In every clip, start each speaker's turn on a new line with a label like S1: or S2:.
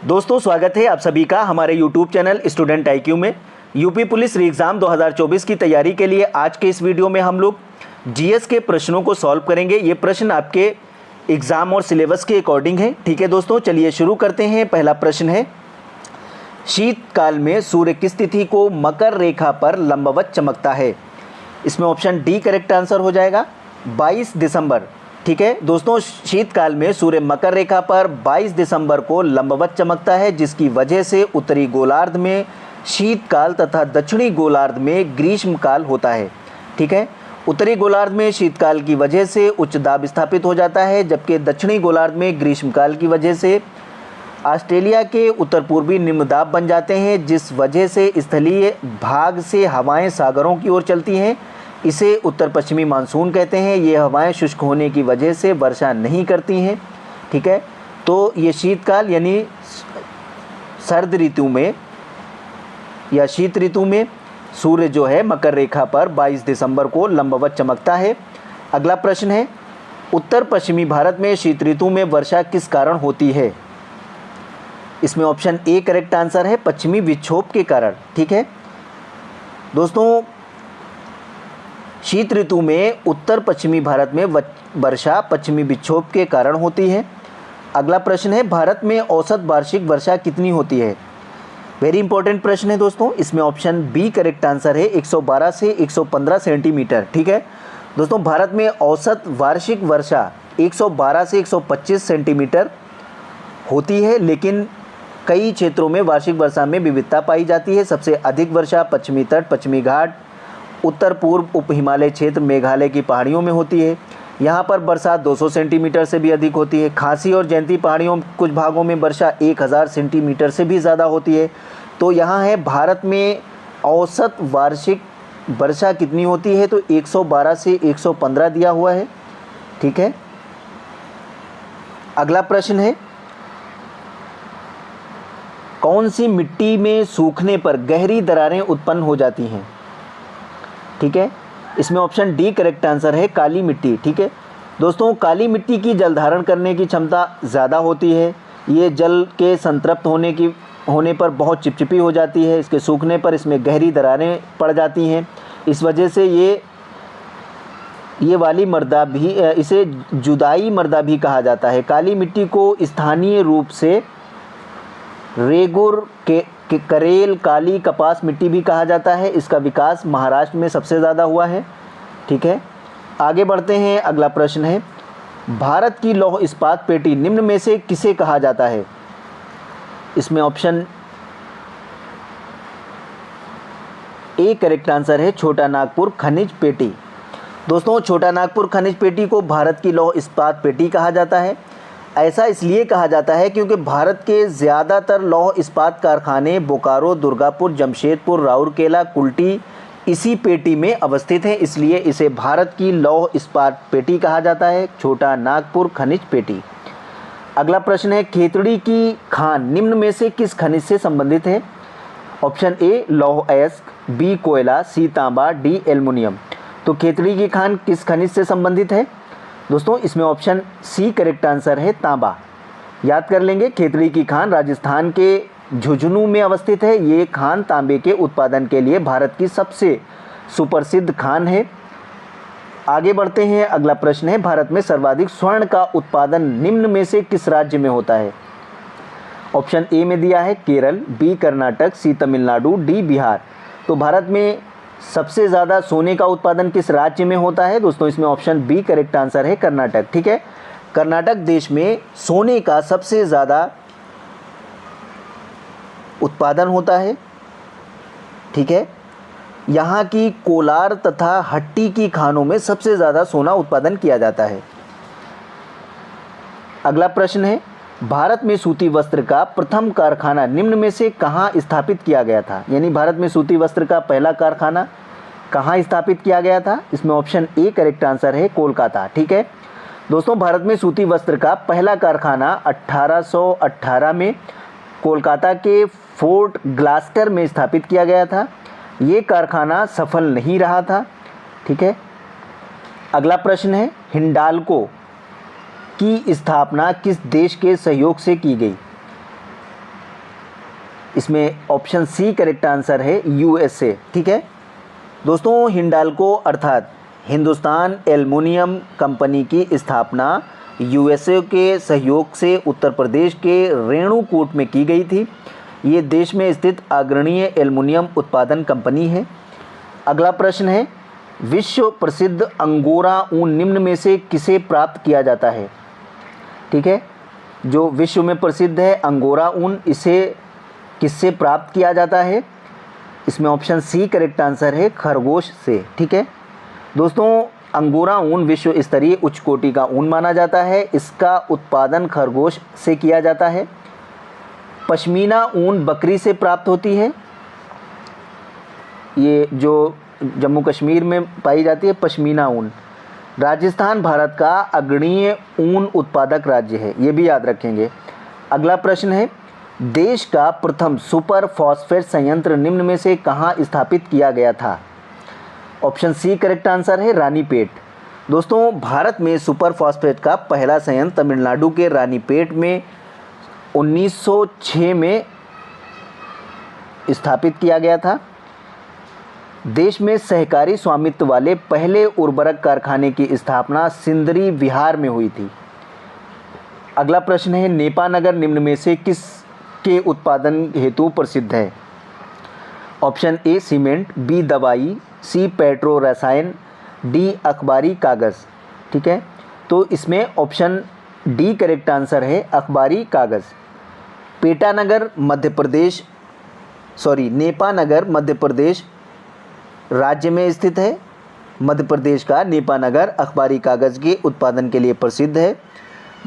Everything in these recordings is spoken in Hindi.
S1: दोस्तों स्वागत है आप सभी का हमारे YouTube चैनल स्टूडेंट IQ में। यूपी पुलिस री एग्ज़ाम 2024 की तैयारी के लिए आज के इस वीडियो में हम लोग जीएस के प्रश्नों को सॉल्व करेंगे। ये प्रश्न आपके एग्ज़ाम और सिलेबस के अकॉर्डिंग है। ठीक है दोस्तों, चलिए शुरू करते हैं। पहला प्रश्न है, शीतकाल में सूर्य किस तिथि को मकर रेखा पर लंबवत चमकता है? इसमें ऑप्शन डी करेक्ट आंसर हो जाएगा, 22 दिसंबर। ठीक है दोस्तों, शीतकाल में सूर्य मकर रेखा पर 22 दिसंबर को लंबवत चमकता है, जिसकी वजह से उत्तरी गोलार्ध में शीतकाल तथा दक्षिणी गोलार्ध में ग्रीष्मकाल होता है। ठीक है, उत्तरी गोलार्ध में शीतकाल की वजह से उच्च दाब स्थापित हो जाता है, जबकि दक्षिणी गोलार्ध में ग्रीष्मकाल की वजह से ऑस्ट्रेलिया के उत्तर पूर्वी निम्न दाब बन जाते हैं, जिस वजह से स्थलीय भाग से हवाएं सागरों की ओर चलती हैं। इसे उत्तर पश्चिमी मानसून कहते हैं। ये हवाएं शुष्क होने की वजह से वर्षा नहीं करती हैं। ठीक है, तो ये शीतकाल यानी सर्द ऋतु में या शीत ऋतु में सूर्य जो है मकर रेखा पर 22 दिसंबर को लंबवत चमकता है। अगला प्रश्न है, उत्तर पश्चिमी भारत में शीत ऋतु में वर्षा किस कारण होती है? इसमें ऑप्शन ए करेक्ट आंसर है, पश्चिमी विक्षोभ के कारण। ठीक है दोस्तों, शीत ऋतु में उत्तर पश्चिमी भारत में वर्षा पश्चिमी विक्षोभ के कारण होती है। अगला प्रश्न है, भारत में औसत वार्षिक वर्षा कितनी होती है? वेरी इंपॉर्टेंट प्रश्न है दोस्तों। इसमें ऑप्शन बी करेक्ट आंसर है, 112 से 115 सेंटीमीटर। ठीक है दोस्तों, भारत में औसत वार्षिक वर्षा 112 से 125 सेंटीमीटर होती है, लेकिन कई क्षेत्रों में वार्षिक वर्षा में विविधता पाई जाती है। सबसे अधिक वर्षा पश्चिमी तट, पश्चिमी घाट, उत्तर पूर्व उप हिमालय क्षेत्र, मेघालय की पहाड़ियों में होती है। यहाँ पर वर्षा 200 सेंटीमीटर से भी अधिक होती है। खासी और जयंती पहाड़ियों कुछ भागों में वर्षा 1000 सेंटीमीटर से भी ज़्यादा होती है। तो यहाँ है भारत में औसत वार्षिक वर्षा कितनी होती है, तो 112 से 115 दिया हुआ है। ठीक है, अगला प्रश्न है, कौन सी मिट्टी में सूखने पर गहरी दरारें उत्पन्न हो जाती हैं? ठीक है, इसमें ऑप्शन डी करेक्ट आंसर है, काली मिट्टी। ठीक है दोस्तों, काली मिट्टी की जल धारण करने की क्षमता ज़्यादा होती है। ये जल के संतृप्त होने पर बहुत चिपचिपी हो जाती है। इसके सूखने पर इसमें गहरी दरारें पड़ जाती हैं। इस वजह से ये वाली मृदा भी, इसे जुदाई मृदा भी कहा जाता है। काली मिट्टी को स्थानीय रूप से रेगुर के करेल, काली कपास मिट्टी भी कहा जाता है। इसका विकास महाराष्ट्र में सबसे ज़्यादा हुआ है। ठीक है, आगे बढ़ते हैं। अगला प्रश्न है, भारत की लौह इस्पात पेटी निम्न में से किसे कहा जाता है? इसमें ऑप्शन ए करेक्ट आंसर है, छोटा नागपुर खनिज पेटी। दोस्तों, छोटा नागपुर खनिज पेटी को भारत की लौह इस्पात पेटी कहा जाता है। ऐसा इसलिए कहा जाता है क्योंकि भारत के ज़्यादातर लौह इस्पात कारखाने बोकारो, दुर्गापुर, जमशेदपुर, राउरकेला, कुल्टी इसी पेटी में अवस्थित हैं। इसलिए इसे भारत की लौह इस्पात पेटी कहा जाता है, छोटा नागपुर खनिज पेटी। अगला प्रश्न है, खेतड़ी की खान निम्न में से किस खनिज से संबंधित है? ऑप्शन ए लौह अयस्क, बी कोयला, सी तांबा, डी एल्युमिनियम। तो खेतड़ी की खान किस खनिज से संबंधित है? दोस्तों, इसमें ऑप्शन सी करेक्ट आंसर है, तांबा। याद कर लेंगे, खेतड़ी की खान राजस्थान के झुंझुनू में अवस्थित है। ये खान तांबे के उत्पादन के लिए भारत की सबसे सुप्रसिद्ध खान है। आगे बढ़ते हैं। अगला प्रश्न है, भारत में सर्वाधिक स्वर्ण का उत्पादन निम्न में से किस राज्य में होता है? ऑप्शन ए में दिया है केरल, बी कर्नाटक, सी तमिलनाडु, डी बिहार। तो भारत में सबसे ज़्यादा सोने का उत्पादन किस राज्य में होता है? दोस्तों, इसमें ऑप्शन बी करेक्ट आंसर है, कर्नाटक। ठीक है, कर्नाटक देश में सोने का सबसे ज़्यादा उत्पादन होता है। ठीक है, यहाँ की कोलार तथा हट्टी की खानों में सबसे ज़्यादा सोना उत्पादन किया जाता है। अगला प्रश्न है, भारत में सूती वस्त्र का प्रथम कारखाना निम्न में से कहाँ स्थापित किया गया था? यानी भारत में सूती वस्त्र का पहला कारखाना कहाँ स्थापित किया गया था? इसमें ऑप्शन ए करेक्ट आंसर है, कोलकाता। ठीक है दोस्तों, भारत में सूती वस्त्र का पहला कारखाना 1818 में कोलकाता के फोर्ट ग्लास्टर में स्थापित किया गया था। ये कारखाना सफल नहीं रहा था। ठीक है, अगला प्रश्न है, हिंडाल्को की स्थापना किस देश के सहयोग से की गई? इसमें ऑप्शन सी करेक्ट आंसर है यूएसए। ठीक है दोस्तों, हिंडाल्को अर्थात हिंदुस्तान एल्युमिनियम कंपनी की स्थापना यूएसए के सहयोग से उत्तर प्रदेश के रेणुकूट में की गई थी। ये देश में स्थित अग्रणी एल्युमिनियम उत्पादन कंपनी है। अगला प्रश्न है, विश्व प्रसिद्ध अंगोरा ऊन निम्न में से किसे प्राप्त किया जाता है? ठीक है, जो विश्व में प्रसिद्ध है अंगोरा ऊन, इसे किससे प्राप्त किया जाता है? इसमें ऑप्शन सी करेक्ट आंसर है खरगोश से। ठीक है दोस्तों, अंगोरा ऊन विश्व स्तरीय उच्च कोटि का ऊन माना जाता है। इसका उत्पादन खरगोश से किया जाता है। पश्मीना ऊन बकरी से प्राप्त होती है। ये जो जम्मू कश्मीर में पाई जाती है पश्मीना ऊन। राजस्थान भारत का अग्रणी ऊन उत्पादक राज्य है, ये भी याद रखेंगे। अगला प्रश्न है, देश का प्रथम सुपर फॉस्फेट संयंत्र निम्न में से कहाँ स्थापित किया गया था? ऑप्शन सी करेक्ट आंसर है रानीपेट। दोस्तों, भारत में सुपर फॉस्फेट का पहला संयंत्र तमिलनाडु के रानीपेट में 1906 में स्थापित किया गया था। देश में सहकारी स्वामित्व वाले पहले उर्वरक कारखाने की स्थापना सिंदरी विहार में हुई थी। अगला प्रश्न है, नेपानगर निम्न में से किस के उत्पादन हेतु प्रसिद्ध है? ऑप्शन ए सीमेंट, बी दवाई, सी पेट्रो रसायन, डी अखबारी कागज़। ठीक है, तो इसमें ऑप्शन डी करेक्ट आंसर है अखबारी कागज़। नेपानगर मध्य प्रदेश राज्य में स्थित है। मध्य प्रदेश का नेपानगर अखबारी कागज़ के उत्पादन के लिए प्रसिद्ध है।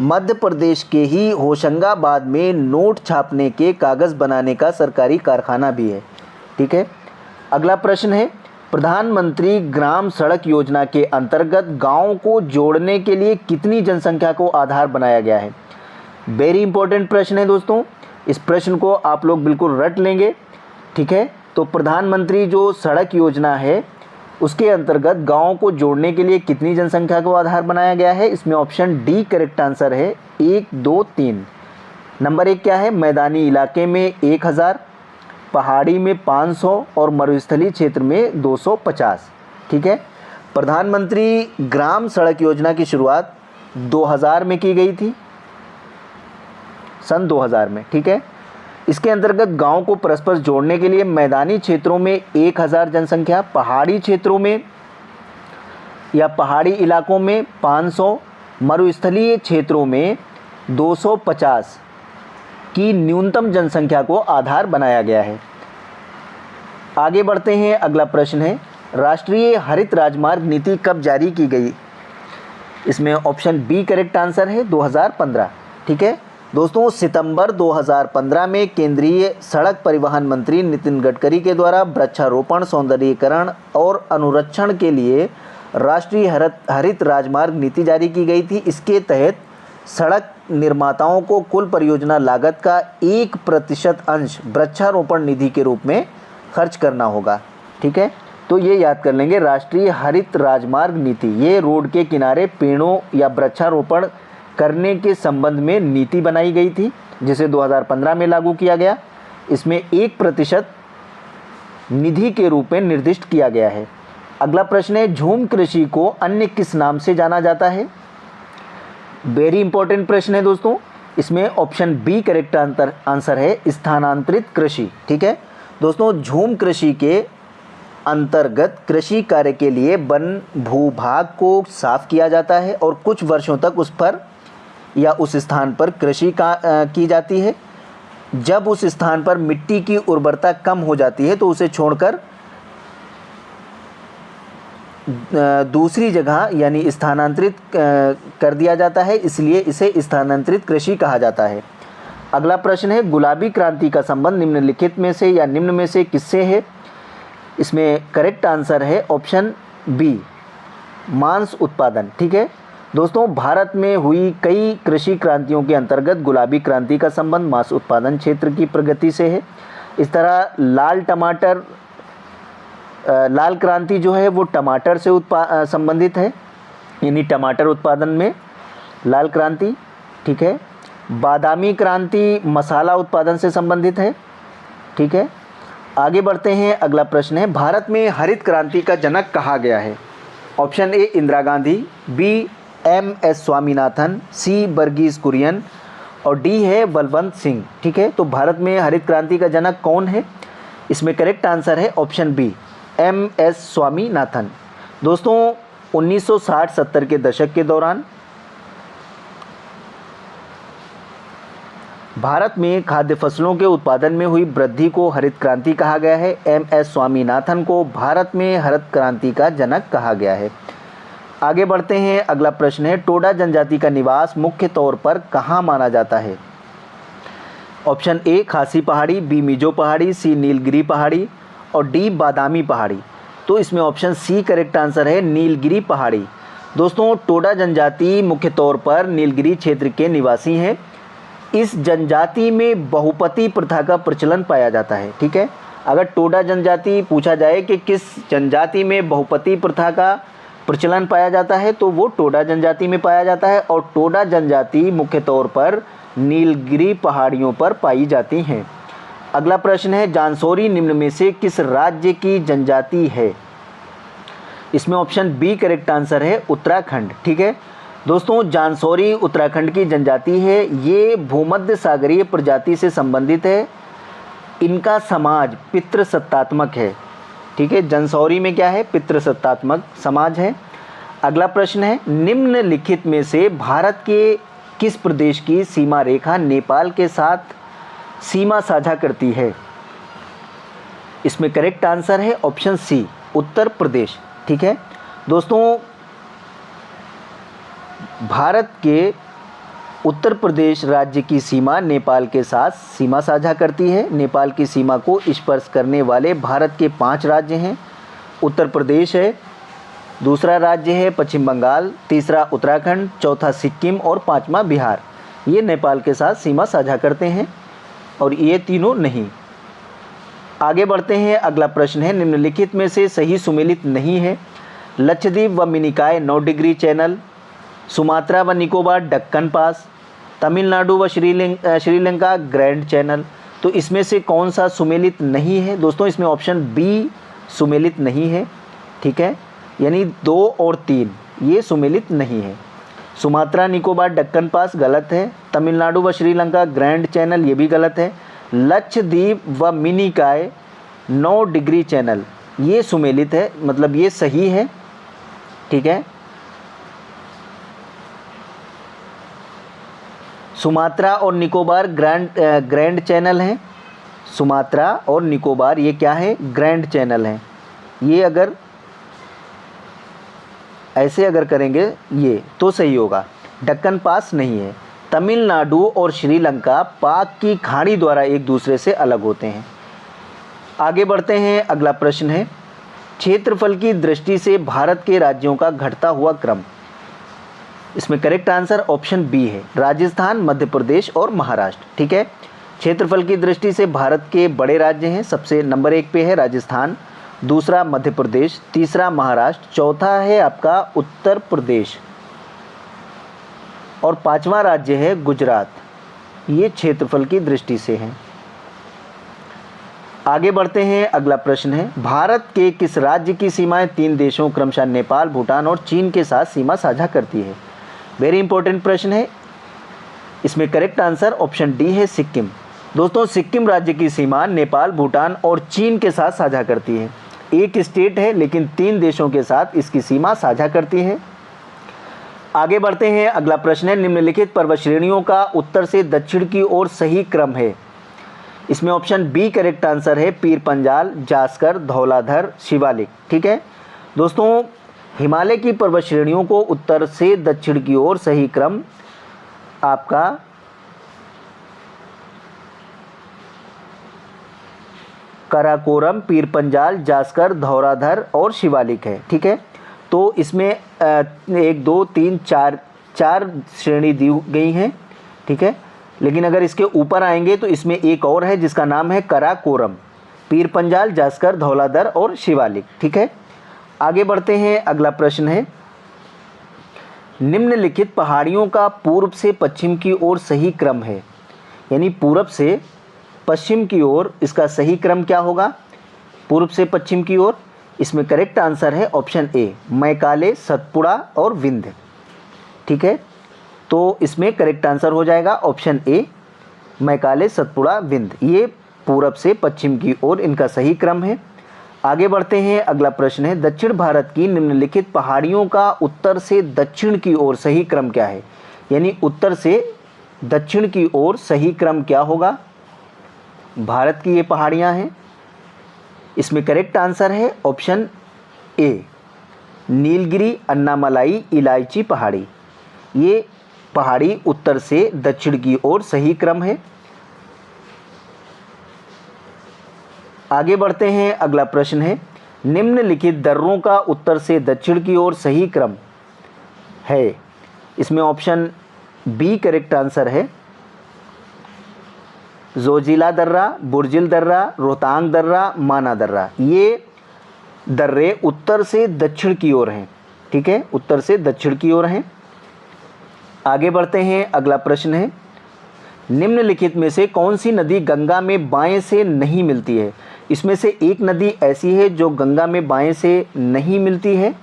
S1: मध्य प्रदेश के ही होशंगाबाद में नोट छापने के कागज़ बनाने का सरकारी कारखाना भी है। ठीक है, अगला प्रश्न है, प्रधानमंत्री ग्राम सड़क योजना के अंतर्गत गाँव को जोड़ने के लिए कितनी जनसंख्या को आधार बनाया गया है? वेरी इंपॉर्टेंट प्रश्न है दोस्तों, इस प्रश्न को आप लोग बिल्कुल रट लेंगे। ठीक है, तो प्रधानमंत्री जो सड़क योजना है उसके अंतर्गत गाँव को जोड़ने के लिए कितनी जनसंख्या को आधार बनाया गया है? इसमें ऑप्शन डी करेक्ट आंसर है 1, 2, 3। नंबर 1 क्या है? मैदानी इलाके में 1000, पहाड़ी में 500 और मरुस्थलीय क्षेत्र में 250। ठीक है, प्रधानमंत्री ग्राम सड़क योजना की शुरुआत 2000 में की गई थी, सन 2000 में। ठीक है, इसके अंतर्गत गांव को परस्पर जोड़ने के लिए मैदानी क्षेत्रों में 1000 जनसंख्या, पहाड़ी क्षेत्रों में या पहाड़ी इलाकों में 500, मरुस्थलीय क्षेत्रों में 250 की न्यूनतम जनसंख्या को आधार बनाया गया है। आगे बढ़ते हैं, अगला प्रश्न है, राष्ट्रीय हरित राजमार्ग नीति कब जारी की गई? इसमें ऑप्शन बी करेक्ट आंसर है 2015। ठीक है दोस्तों, सितंबर 2015 में केंद्रीय सड़क परिवहन मंत्री नितिन गडकरी के द्वारा वृक्षारोपण, सौंदर्यीकरण और अनुरक्षण के लिए राष्ट्रीय हरित राजमार्ग नीति जारी की गई थी। इसके तहत सड़क निर्माताओं को कुल परियोजना लागत का 1% अंश वृक्षारोपण निधि के रूप में खर्च करना होगा। ठीक है, तो ये याद कर लेंगे, राष्ट्रीय हरित राजमार्ग नीति ये रोड के किनारे पेड़ों या वृक्षारोपण करने के संबंध में नीति बनाई गई थी, जिसे 2015 में लागू किया गया। इसमें 1% निधि के रूप में निर्दिष्ट किया गया है। अगला प्रश्न है, झूम कृषि को अन्य किस नाम से जाना जाता है? वेरी इंपॉर्टेंट प्रश्न है दोस्तों, इसमें ऑप्शन बी करेक्ट आंसर है स्थानांतरित कृषि। ठीक है दोस्तों, झूम कृषि के अंतर्गत कृषि कार्य के लिए वन भूभाग को साफ किया जाता है और कुछ वर्षों तक उस पर या उस स्थान पर कृषि की जाती है। जब उस स्थान पर मिट्टी की उर्वरता कम हो जाती है तो उसे छोड़कर दूसरी जगह यानी स्थानांतरित कर दिया जाता है, इसलिए इसे स्थानांतरित कृषि कहा जाता है। अगला प्रश्न है, गुलाबी क्रांति का संबंध निम्नलिखित में से या निम्न में से किससे है? इसमें करेक्ट आंसर है ऑप्शन बी, मांस उत्पादन। ठीक है दोस्तों, भारत में हुई कई कृषि क्रांतियों के अंतर्गत गुलाबी क्रांति का संबंध मांस उत्पादन क्षेत्र की प्रगति से है। इस तरह लाल क्रांति जो है वो टमाटर से संबंधित है, यानी टमाटर उत्पादन में लाल क्रांति। ठीक है, बादामी क्रांति मसाला उत्पादन से संबंधित है। ठीक है। आगे बढ़ते हैं, अगला प्रश्न है, भारत में हरित क्रांति का जनक कहा गया है? Option A Indira Gandhi, B M S. Swaminathan, C Verghese Kurien और डी है बलवंत सिंह। ठीक है, तो भारत में हरित क्रांति का जनक कौन है? इसमें करेक्ट आंसर है ऑप्शन बी एम.एस. स्वामीनाथन। दोस्तों 1960-70 के दशक के दौरान भारत में खाद्य फसलों के उत्पादन में हुई वृद्धि को हरित क्रांति कहा गया है। एम.एस. स्वामीनाथन को भारत में हरित क्रांति का जनक कहा गया है। आगे बढ़ते हैं, अगला प्रश्न है, टोडा जनजाति का निवास मुख्य तौर पर कहाँ माना जाता है? ऑप्शन ए खासी पहाड़ी, बी मिजो पहाड़ी, सी नीलगिरी पहाड़ी और डी बादामी पहाड़ी। तो इसमें ऑप्शन सी करेक्ट आंसर है, नीलगिरी पहाड़ी। दोस्तों टोडा जनजाति मुख्य तौर पर नीलगिरी क्षेत्र के निवासी हैं। इस जनजाति में बहुपति प्रथा का प्रचलन पाया जाता है। ठीक है, अगर टोडा जनजाति पूछा जाए कि किस जनजाति में बहुपति प्रथा का प्रचलन पाया जाता है तो वो टोडा जनजाति में पाया जाता है और टोडा जनजाति मुख्य तौर पर नीलगिरी पहाड़ियों पर पाई जाती हैं। अगला प्रश्न है, जांसौरी निम्न में से किस राज्य की जनजाति है? इसमें ऑप्शन बी करेक्ट आंसर है, उत्तराखंड। ठीक है दोस्तों, जांसौरी उत्तराखंड की जनजाति है। ये भूमध्य सागरीय प्रजाति से संबंधित है। इनका समाज पितृसत्तात्मक है। ठीक है, जांसौरी में क्या है? पितृसत्तात्मक समाज है। अगला प्रश्न है, निम्नलिखित में से भारत के किस प्रदेश की सीमा रेखा नेपाल के साथ सीमा साझा करती है? इसमें करेक्ट आंसर है ऑप्शन सी उत्तर प्रदेश। ठीक है दोस्तों, भारत के उत्तर प्रदेश राज्य की सीमा नेपाल के साथ सीमा साझा करती है। नेपाल की सीमा को स्पर्श करने वाले भारत के 5 राज्य हैं। उत्तर प्रदेश है, दूसरा राज्य है पश्चिम बंगाल, तीसरा उत्तराखंड, चौथा सिक्किम और पांचवा बिहार। ये नेपाल के साथ सीमा साझा करते हैं और ये तीनों नहीं। आगे बढ़ते हैं, अगला प्रश्न है, निम्नलिखित में से सही सुमेलित नहीं है। लक्षद्वीप व मिनिकॉय 9 डिग्री चैनल, सुमात्रा व निकोबार दक्कन पास, तमिलनाडु व श्रीलंका ग्रैंड चैनल। तो इसमें से कौन सा सुमेलित नहीं है? दोस्तों इसमें ऑप्शन बी सुमेलित नहीं है। ठीक है, यानी 2 और 3 ये सुमेलित नहीं है। सुमात्रा निकोबार दक्कन पास गलत है, तमिलनाडु व श्रीलंका ग्रैंड चैनल ये भी गलत है। लक्षद्वीप व मिनिकॉय 9 डिग्री चैनल ये सुमेलित है, मतलब ये सही है। ठीक है, सुमात्रा और निकोबार ग्रैंड चैनल हैं। सुमात्रा और निकोबार ये क्या है? ग्रैंड चैनल हैं। ये अगर ऐसे अगर करेंगे ये तो सही होगा। दक्कन पास नहीं है। तमिलनाडु और श्रीलंका पाक की खाड़ी द्वारा एक दूसरे से अलग होते हैं। आगे बढ़ते हैं, अगला प्रश्न है, क्षेत्रफल की दृष्टि से भारत के राज्यों का घटता हुआ क्रम। इसमें करेक्ट आंसर ऑप्शन बी है, राजस्थान, मध्य प्रदेश और महाराष्ट्र। ठीक है, क्षेत्रफल की दृष्टि से भारत के बड़े राज्य हैं। सबसे नंबर 1 पे है राजस्थान, दूसरा मध्य प्रदेश, तीसरा महाराष्ट्र, चौथा है आपका उत्तर प्रदेश और 5वां राज्य है गुजरात। ये क्षेत्रफल की दृष्टि से हैं। आगे बढ़ते हैं, अगला प्रश्न है, भारत के किस राज्य की सीमाएं 3 देशों क्रमशः नेपाल, भूटान और चीन के साथ सीमा साझा करती है? वेरी इंपॉर्टेंट प्रश्न है। इसमें करेक्ट आंसर ऑप्शन डी है, सिक्किम। दोस्तों सिक्किम राज्य की सीमा नेपाल, भूटान और चीन के साथ साझा करती है। एक स्टेट है लेकिन 3 देशों के साथ इसकी सीमा साझा करती है। आगे बढ़ते हैं, अगला प्रश्न है, निम्नलिखित पर्वत श्रेणियों का उत्तर से दक्षिण की ओर सही क्रम है? इसमें ऑप्शन बी करेक्ट आंसर है, पीर पंजाल, जास्कर, धौलाधर, शिवालिक। ठीक है दोस्तों, हिमालय की पर्वत श्रेणियों को उत्तर से दक्षिण की ओर सही क्रम आपका काराकोरम, पीर पंजाल, जास्कर, धौलाधर और शिवालिक है। ठीक है, तो इसमें 1 2 3 4 श्रेणी दी गई हैं। ठीक है, लेकिन अगर इसके ऊपर आएंगे तो इसमें एक और है जिसका नाम है काराकोरम, पीर पंजाल, जास्कर, धौलाधर और शिवालिक। ठीक है, आगे बढ़ते हैं, अगला प्रश्न है, निम्नलिखित पहाड़ियों का पूर्व से पश्चिम की ओर सही क्रम है? यानी पूरब से पश्चिम की ओर इसका सही क्रम क्या होगा? पूर्व से पश्चिम की ओर। इसमें करेक्ट आंसर है ऑप्शन ए, मैकाले, सतपुड़ा और विंध्य। ठीक है, तो इसमें करेक्ट आंसर हो जाएगा option A, Macaulay, Satpura, Vindhya. ये पूरब से पश्चिम की ओर इनका सही क्रम है। आगे बढ़ते हैं, अगला प्रश्न है, दक्षिण भारत की निम्नलिखित पहाड़ियों का उत्तर से दक्षिण की ओर सही क्रम क्या है? यानी उत्तर से दक्षिण की ओर सही क्रम क्या होगा? भारत की ये पहाड़ियाँ हैं। इसमें करेक्ट आंसर है ऑप्शन ए, नीलगिरी, अन्नामलाई, इलायची पहाड़ी। ये पहाड़ी उत्तर से दक्षिण की ओर सही क्रम है। आगे बढ़ते हैं, अगला प्रश्न है, निम्नलिखित दर्रों का उत्तर से दक्षिण की ओर सही क्रम है। इसमें ऑप्शन बी करेक्ट आंसर है, जोजिला दर्रा, बुर्जिल दर्रा, रोहतांग दर्रा, माना दर्रा। ये दर्रे उत्तर से दक्षिण की ओर हैं। ठीक है, उत्तर से दक्षिण की ओर हैं। आगे बढ़ते हैं, अगला प्रश्न है, निम्नलिखित में से कौन सी नदी गंगा में बाएं से नहीं मिलती है? इसमें से एक नदी ऐसी है जो गंगा में बाएं से नहीं मिलती है।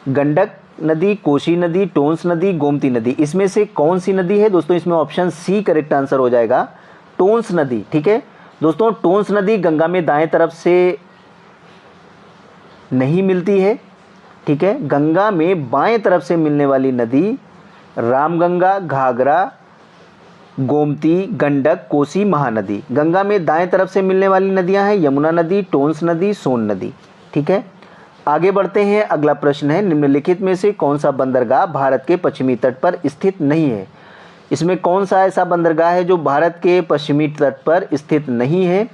S1: गंडक नदी, कोसी नदी, टोंस नदी, गोमती नदी। इसमें से कौन सी नदी है दोस्तों? इसमें ऑप्शन सी करेक्ट आंसर हो जाएगा, टोंस नदी। ठीक है दोस्तों, टोंस नदी गंगा में दाएं तरफ से नहीं मिलती है। ठीक है, गंगा में बाएं तरफ से मिलने वाली नदी रामगंगा, घाघरा, गोमती, गंडक, कोसी, महानदी। गंगा में दाएं तरफ से मिलने वाली नदियां हैं यमुना नदी, टोंस नदी, सोन नदी। ठीक है, आगे बढ़ते हैं, अगला प्रश्न है, निम्नलिखित में से कौन सा बंदरगाह भारत के पश्चिमी तट पर स्थित नहीं है? इसमें कौन सा ऐसा बंदरगाह है जो भारत के पश्चिमी तट पर स्थित नहीं है?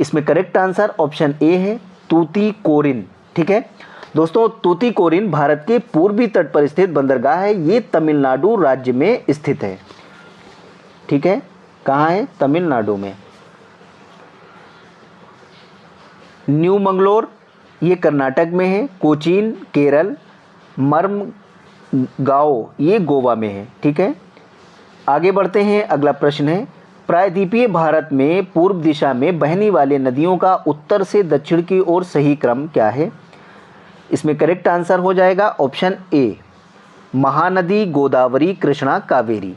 S1: इसमें करेक्ट आंसर ऑप्शन ए है, तूतीकोरिन। ठीक है दोस्तों, तूतीकोरिन भारत के पूर्वी तट पर स्थित बंदरगाह है। ये तमिलनाडु राज्य में स्थित है। ठीक है, कहाँ है? तमिलनाडु में। न्यू मंगलोर ये कर्नाटक में है। कोचीन केरल, मर्मगाओ ये गोवा में है। ठीक है, आगे बढ़ते हैं, अगला प्रश्न है, प्रायद्वीपीय भारत में पूर्व दिशा में बहने वाले नदियों का उत्तर से दक्षिण की ओर सही क्रम क्या है? इसमें करेक्ट आंसर हो जाएगा ऑप्शन ए, महानदी, गोदावरी, कृष्णा, कावेरी।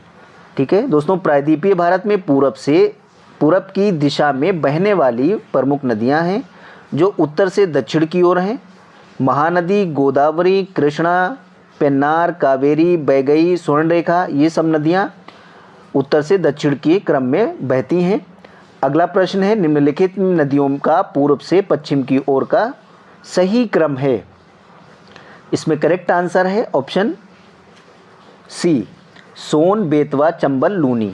S1: ठीक है दोस्तों, प्रायद्वीपीय भारत में पूरब की दिशा में बहने वाली प्रमुख नदियां हैं जो उत्तर से दक्षिण की ओर हैं। महानदी, गोदावरी, कृष्णा, पेन्नार, कावेरी, बैगई, स्वर्णरेखा ये सब नदियां उत्तर से दक्षिण के क्रम में बहती हैं। अगला प्रश्न है, निम्नलिखित नदियों का पूर्व से पश्चिम की ओर का सही क्रम है? इसमें करेक्ट आंसर है ऑप्शन सी, सोन, बेतवा, चंबल, लूनी।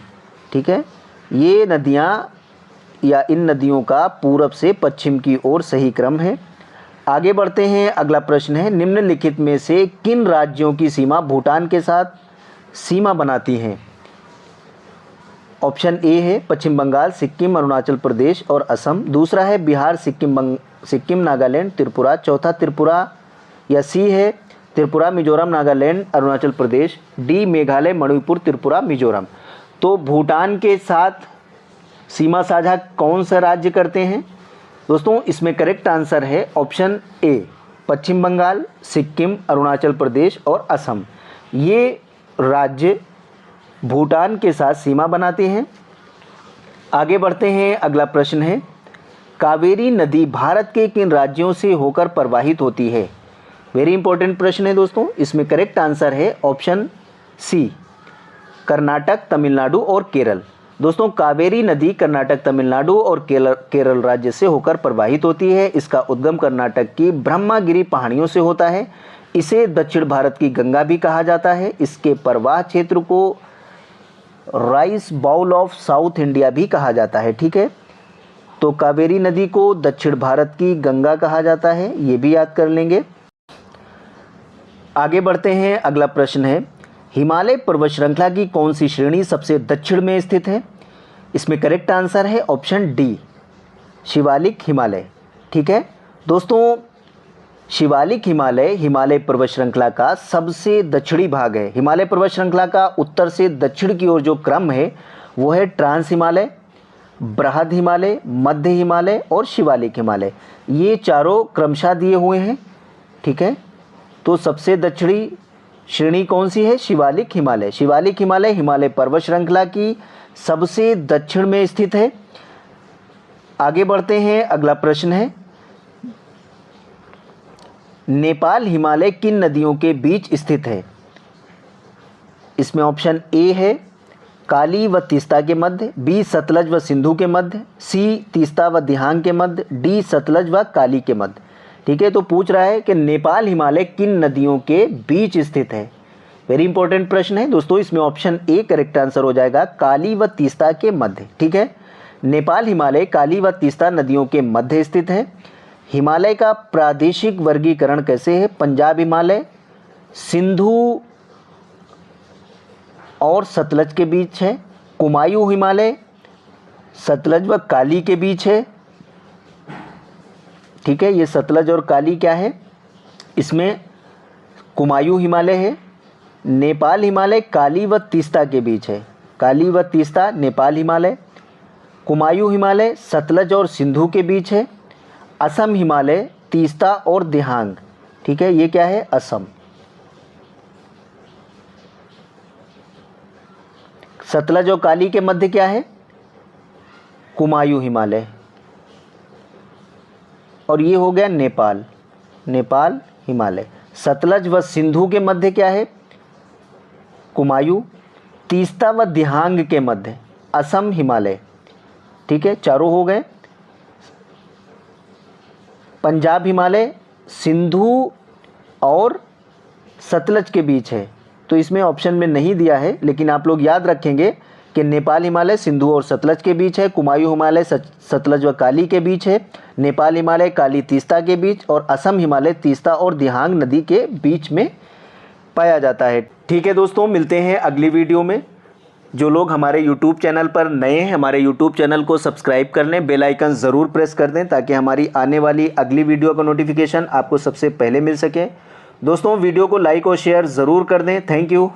S1: ठीक है, ये नदियाँ या इन नदियों का पूरब से पश्चिम की ओर सही क्रम है। आगे बढ़ते हैं, अगला प्रश्न है, निम्नलिखित में से किन राज्यों की सीमा भूटान के साथ सीमा बनाती हैं? ऑप्शन ए है पश्चिम बंगाल, सिक्किम, अरुणाचल प्रदेश और असम। दूसरा है बिहार, सिक्किम, नागालैंड, त्रिपुरा। चौथा त्रिपुरा या सी है त्रिपुरा, मिजोरम, नागालैंड, अरुणाचल प्रदेश। डी मेघालय, मणिपुर, त्रिपुरा, मिजोरम। तो भूटान के साथ सीमा साझा कौन सा राज्य करते हैं दोस्तों? इसमें करेक्ट आंसर है ऑप्शन ए, पश्चिम बंगाल, सिक्किम, अरुणाचल प्रदेश और असम। ये राज्य भूटान के साथ सीमा बनाते हैं। आगे बढ़ते हैं, अगला प्रश्न है, कावेरी नदी भारत के किन राज्यों से होकर प्रवाहित होती है? वेरी इंपॉर्टेंट प्रश्न है दोस्तों। इसमें करेक्ट आंसर है ऑप्शन सी, कर्नाटक, तमिलनाडु और केरल। दोस्तों, कावेरी नदी कर्नाटक, तमिलनाडु और केरल राज्य से होकर प्रवाहित होती है। इसका उद्गम कर्नाटक की ब्रह्मागिरी पहाड़ियों से होता है। इसे दक्षिण भारत की गंगा भी कहा जाता है। इसके प्रवाह क्षेत्र को rice bowl of South India भी कहा जाता है। ठीक है, तो कावेरी नदी को दक्षिण भारत की गंगा कहा जाता है, ये भी याद कर लेंगे। आगे बढ़ते हैं, अगला प्रश्न है, हिमालय पर्वत श्रृंखला की कौन सी श्रेणी सबसे दक्षिण में स्थित है? इसमें करेक्ट आंसर है ऑप्शन डी, शिवालिक हिमालय। ठीक है दोस्तों, शिवालिक हिमालय हिमालय पर्वत श्रृंखला का सबसे दक्षिणी भाग है। हिमालय पर्वत श्रृंखला का उत्तर से दक्षिण की ओर जो क्रम है वो है ट्रांस हिमालय, बृहद हिमालय, मध्य हिमालय और शिवालिक हिमालय, ये चारों क्रमशः दिए हुए हैं। ठीक है, तो सबसे दक्षिणी श्रेणी कौन सी है? शिवालिक हिमालय। शिवालिक हिमालय हिमालय पर्वत श्रृंखला की सबसे दक्षिण में स्थित है। आगे बढ़ते हैं, अगला प्रश्न है, नेपाल हिमालय किन नदियों के बीच स्थित है? इसमें ऑप्शन ए है काली व तीस्ता के मध्य, बी सतलज व सिंधु के मध्य, सी तीस्ता व दिहांग के मध्य, डी सतलज व काली के मध्य। ठीक है, तो पूछ रहा है कि नेपाल हिमालय किन नदियों के बीच स्थित है। वेरी इंपॉर्टेंट प्रश्न है दोस्तों, इसमें ऑप्शन ए करेक्ट आंसर हो जाएगा, काली व तीस्ता के मध्य। ठीक है, नेपाल हिमालय काली व तीस्ता नदियों के मध्य स्थित है। हिमालय का प्रादेशिक वर्गीकरण कैसे है? पंजाब हिमालय सिंधु और सतलज के बीच है, कुमायूं हिमालय सतलज व काली के बीच है। ठीक है, ये सतलज और काली क्या है? इसमें कुमायूं हिमालय है। नेपाल हिमालय काली व तीस्ता के बीच है, काली व तीस्ता नेपाल हिमालय। कुमायूं हिमालय सतलज और सिंधु के बीच है। असम हिमालय तीस्ता और दिहांग। ठीक है, ये क्या है? असम। सतलज और काली के मध्य क्या है? कुमायूं हिमालय। और ये हो गया नेपाल, नेपाल हिमालय। सतलज व सिंधु के मध्य क्या है? कुमायूं। तीस्ता व दिहांग के मध्य असम हिमालय। ठीक है, चारों हो गए। पंजाब हिमालय सिंधु और सतलज के बीच है, तो इसमें ऑप्शन में नहीं दिया है, लेकिन आप लोग याद रखेंगे कि नेपाल हिमालय सिंधु और सतलज के बीच है, कुमायूं हिमालय सतलज व काली के बीच है, नेपाल हिमालय काली तीस्ता के बीच, और असम हिमालय तीस्ता और दिहांग नदी के बीच में पाया जाता है। ठीक है दोस्तों, मिलते हैं अगली वीडियो में। जो लोग हमारे YouTube चैनल पर नए हैं, हमारे YouTube चैनल को सब्सक्राइब कर लें, बेल आइकन ज़रूर प्रेस कर दें ताकि हमारी आने वाली अगली वीडियो का नोटिफिकेशन आपको सबसे पहले मिल सके। दोस्तों, वीडियो को लाइक और शेयर ज़रूर कर दें। Thank you.